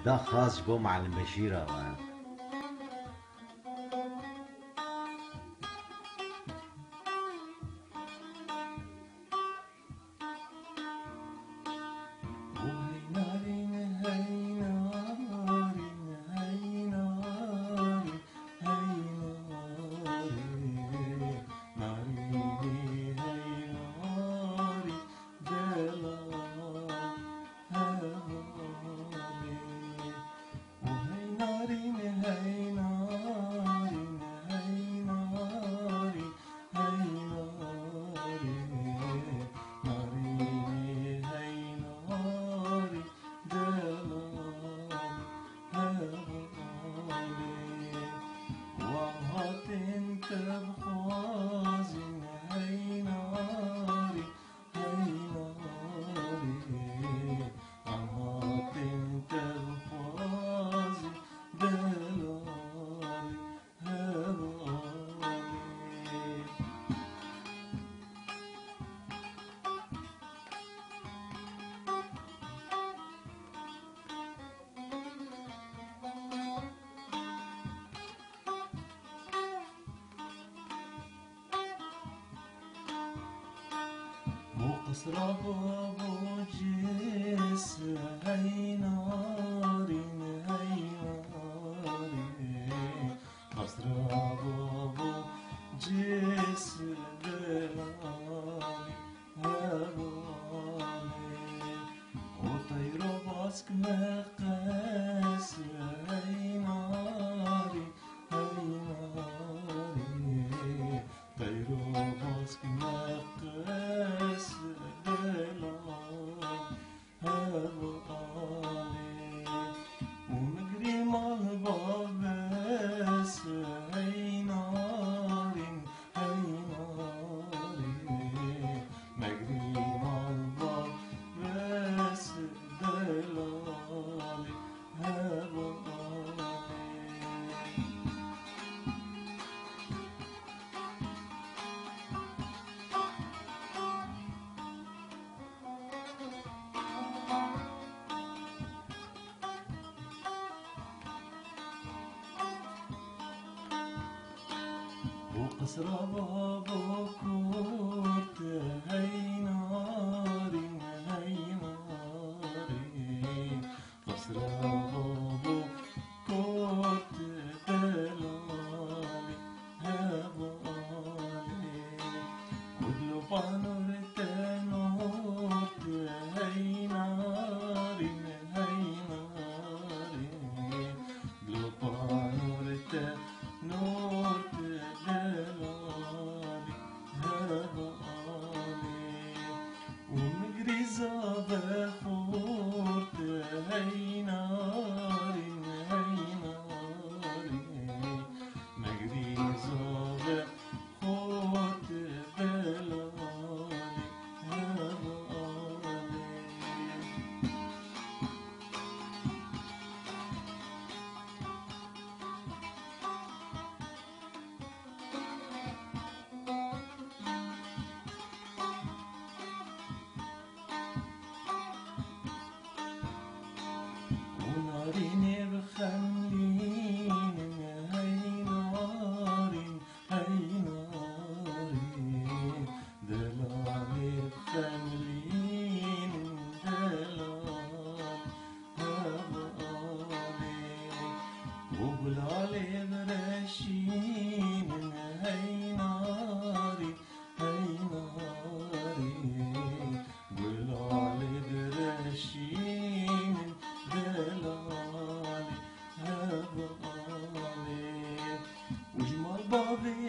ده خاص بو معلم بشير اوان. قصرابو جس هاي ناري هاي ناري قصرابو جس دلالي هبالي وطيرو باسك مقاس هاي ناري طيرو باسك مقاس ومجري مع بابس هاي ناري مجري مع بابس دلالي هبالي وقصر بابو كورت هاي ناري قصر بابو كورت دلالي هبالي كل بانور تنورت هاي ناري كل بانور تنورت دلالي هبالي ومجري زابا خورت هاي ناري مجري زابا خورت دلالي هبالي وناريني بخلين هاي ناري دلالي بخلين دلالي هبالي وبلالي برشين هاي ناري بلالي برشين دلالي هبالي وجمال بابي